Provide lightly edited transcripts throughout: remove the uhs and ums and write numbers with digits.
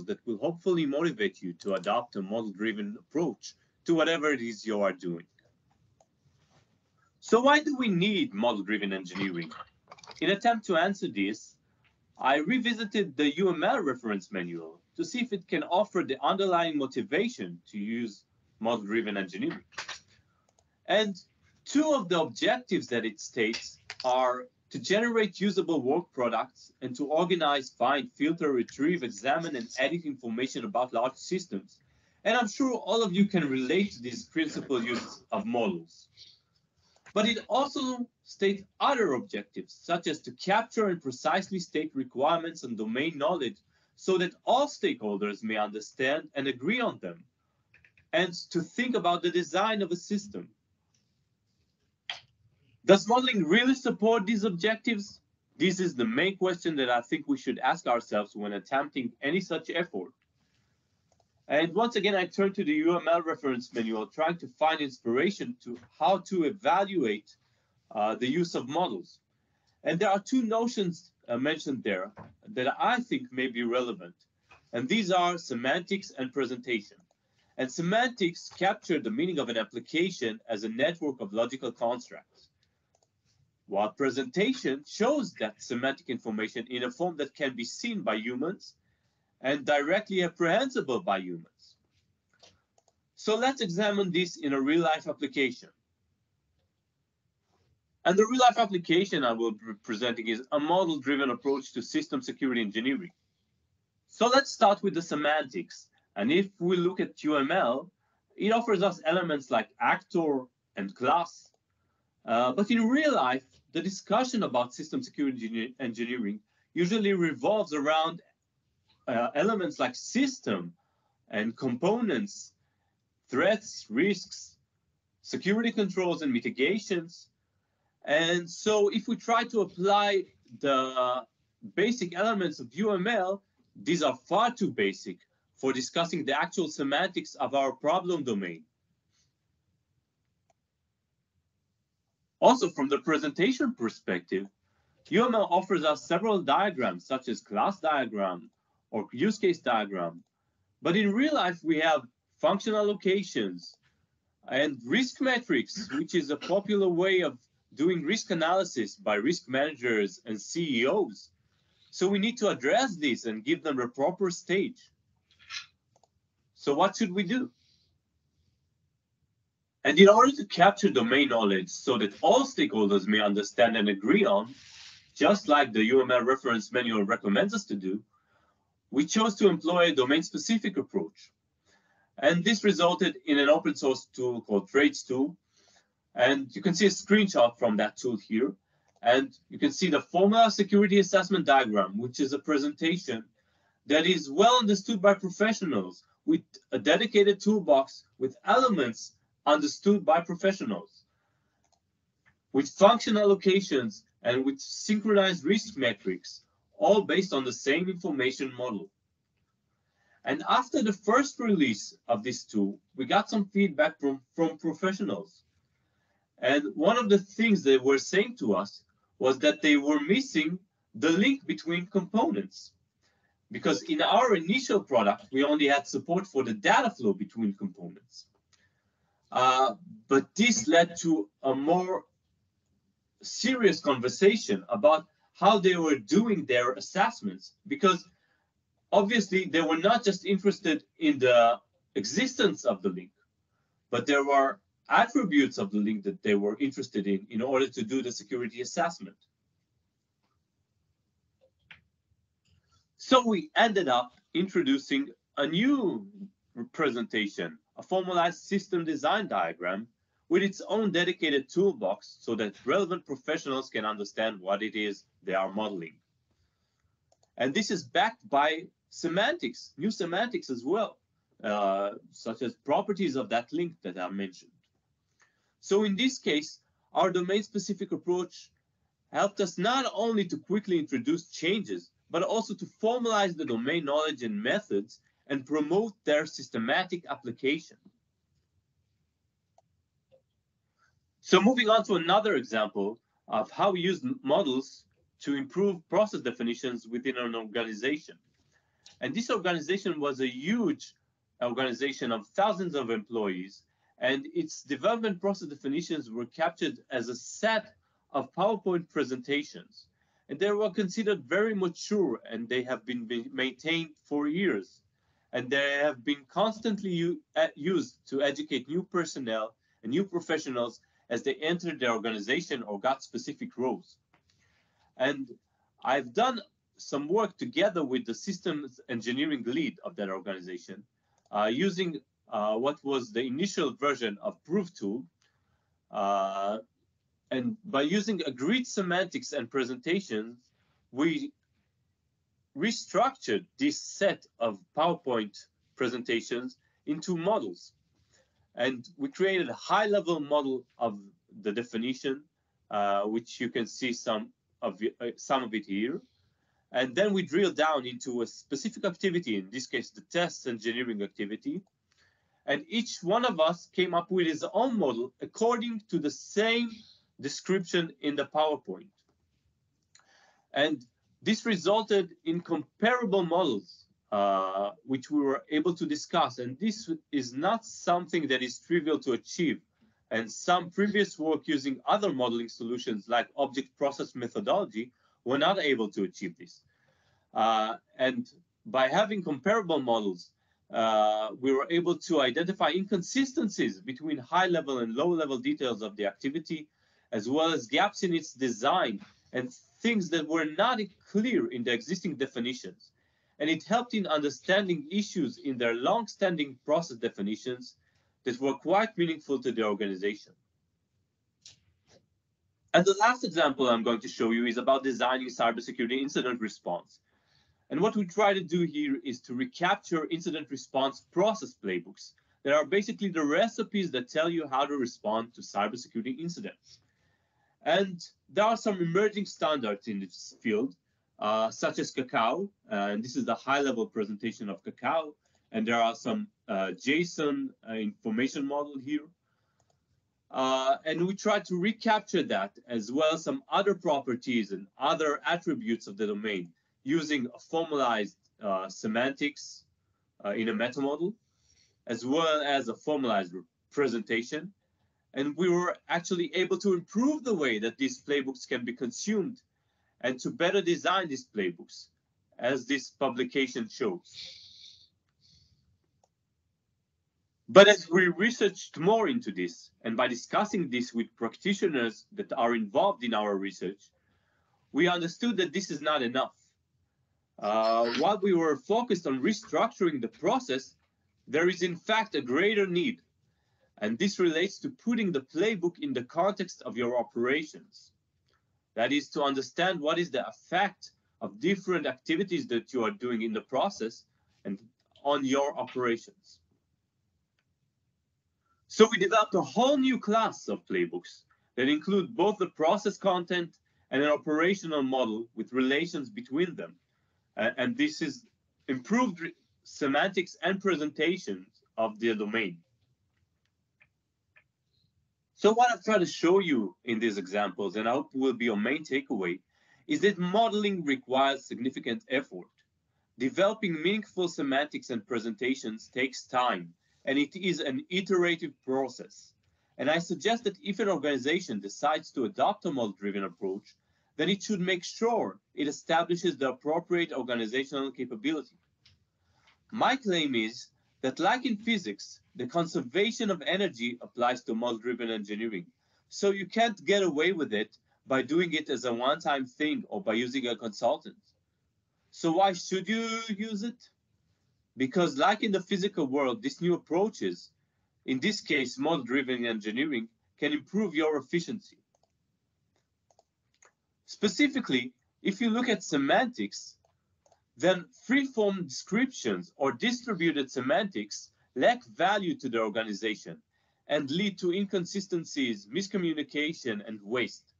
that will hopefully motivate you to adopt a model-driven approach to whatever it is you are doing. So why do we need model-driven engineering? In an attempt to answer this, I revisited the UML reference manual to see if it can offer the underlying motivation to use model-driven engineering. And two of the objectives that it states are to generate usable work products and to organize, find, filter, retrieve, examine, and edit information about large systems. And I'm sure all of you can relate to these principal uses of models. But it also states other objectives, such as to capture and precisely state requirements and domain knowledge so that all stakeholders may understand and agree on them, and to think about the design of a system. Does modeling really support these objectives? This is the main question that I think we should ask ourselves when attempting any such effort. And once again, I turn to the UML reference manual, trying to find inspiration to how to evaluate the use of models. And there are two notions mentioned there that I think may be relevant. And these are semantics and presentation. And semantics capture the meaning of an application as a network of logical constructs, while presentation shows that semantic information in a form that can be seen by humans and directly apprehensible by humans. So let's examine this in a real-life application. And the real-life application I will be presenting is a model-driven approach to system security engineering. So let's start with the semantics. And if we look at UML, it offers us elements like actor and class. But in real life, the discussion about system security engineering usually revolves around elements like system and components, threats, risks, security controls, and mitigations. And so if we try to apply the basic elements of UML, these are far too basic for discussing the actual semantics of our problem domain. Also, from the presentation perspective, UML offers us several diagrams, such as class diagram or use case diagram. But in real life, we have function allocations and risk metrics, which is a popular way of doing risk analysis by risk managers and CEOs. So we need to address this and give them a proper stage. So what should we do? And in order to capture domain knowledge so that all stakeholders may understand and agree on, just like the UML reference manual recommends us to do, we chose to employ a domain-specific approach. And this resulted in an open source tool called TradesTool. And you can see a screenshot from that tool here. And you can see the formula security assessment diagram, which is a presentation that is well understood by professionals with a dedicated toolbox with elements understood by professionals, with function allocations and with synchronized risk metrics, all based on the same information model. And after the first release of this tool, we got some feedback from professionals. And one of the things they were saying to us was that they were missing the link between components. Because in our initial product, we only had support for the data flow between components. But this led to a more serious conversation about how they were doing their assessments, because obviously they were not just interested in the existence of the link, but there were attributes of the link that they were interested in order to do the security assessment. So we ended up introducing a new presentation, a formalized system design diagram with its own dedicated toolbox so that relevant professionals can understand what it is they are modeling. And this is backed by semantics, new semantics as well, such as properties of that link that I mentioned. So in this case, our domain-specific approach helped us not only to quickly introduce changes, but also to formalize the domain knowledge and methods and promote their systematic application. So moving on to another example of how we use models to improve process definitions within an organization. And this organization was a huge organization of thousands of employees, and its development process definitions were captured as a set of PowerPoint presentations. And they were considered very mature, and they have been maintained for years. And they have been constantly used to educate new personnel and new professionals as they entered the organization or got specific roles. And I've done some work together with the systems engineering lead of that organization, using what was the initial version of Proof Tool. And by using agreed semantics and presentations, we restructured this set of PowerPoint presentations into models. And we created a high-level model of the definition, which you can see some of it here. And then we drill down into a specific activity, in this case, the test engineering activity. And each one of us came up with his own model according to the same description in the PowerPoint. And this resulted in comparable models, which we were able to discuss. And this is not something that is trivial to achieve. And some previous work using other modeling solutions like object process methodology were not able to achieve this. And by having comparable models, we were able to identify inconsistencies between high-level and low-level details of the activity, as well as gaps in its design and things that were not clear in the existing definitions. And it helped in understanding issues in their long-standing process definitions that were quite meaningful to the organization. And the last example I'm going to show you is about designing cybersecurity incident response. And what we try to do here is to recapture incident response process playbooks that are basically the recipes that tell you how to respond to cybersecurity incidents. And there are some emerging standards in this field, such as Cacao, and this is the high-level presentation of Cacao, and there are some JSON information model here. And we try to recapture that, as well as some other properties and other attributes of the domain, using formalized semantics in a meta model, as well as a formalized presentation. And we were actually able to improve the way that these playbooks can be consumed and to better design these playbooks, as this publication shows. But as we researched more into this, and by discussing this with practitioners that are involved in our research, we understood that this is not enough. While we were focused on restructuring the process, there is in fact a greater need. And this relates to putting the playbook in the context of your operations. That is, to understand what is the effect of different activities that you are doing in the process and on your operations. So we developed a whole new class of playbooks that include both the process content and an operational model with relations between them. And this is improved semantics and presentations of the domain. So what I've tried to show you in these examples, and I hope will be your main takeaway, is that modeling requires significant effort. Developing meaningful semantics and presentations takes time, and it is an iterative process. And I suggest that if an organization decides to adopt a model-driven approach, then it should make sure it establishes the appropriate organizational capability. My claim is that, like in physics, the conservation of energy applies to model-driven engineering. So you can't get away with it by doing it as a one-time thing or by using a consultant. So why should you use it? Because like in the physical world, these new approaches, in this case, model-driven engineering, can improve your efficiency. Specifically, if you look at semantics, then free-form descriptions or distributed semantics lack value to the organization and lead to inconsistencies, miscommunication, and waste.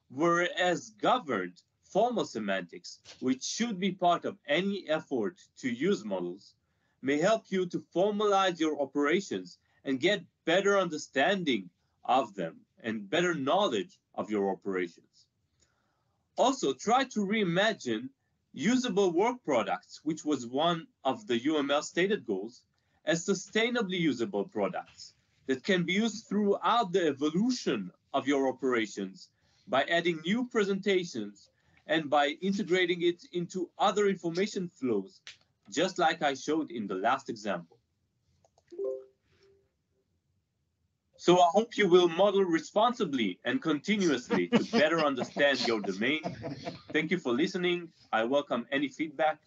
Whereas governed formal semantics, which should be part of any effort to use models, may help you to formalize your operations and get better understanding of them and better knowledge of your operations. Also, try to reimagine usable work products, which was one of the UML stated goals, as sustainably usable products that can be used throughout the evolution of your operations by adding new presentations and by integrating it into other information flows, just like I showed in the last example. So I hope you will model responsibly and continuously to better understand your domain. Thank you for listening. I welcome any feedback.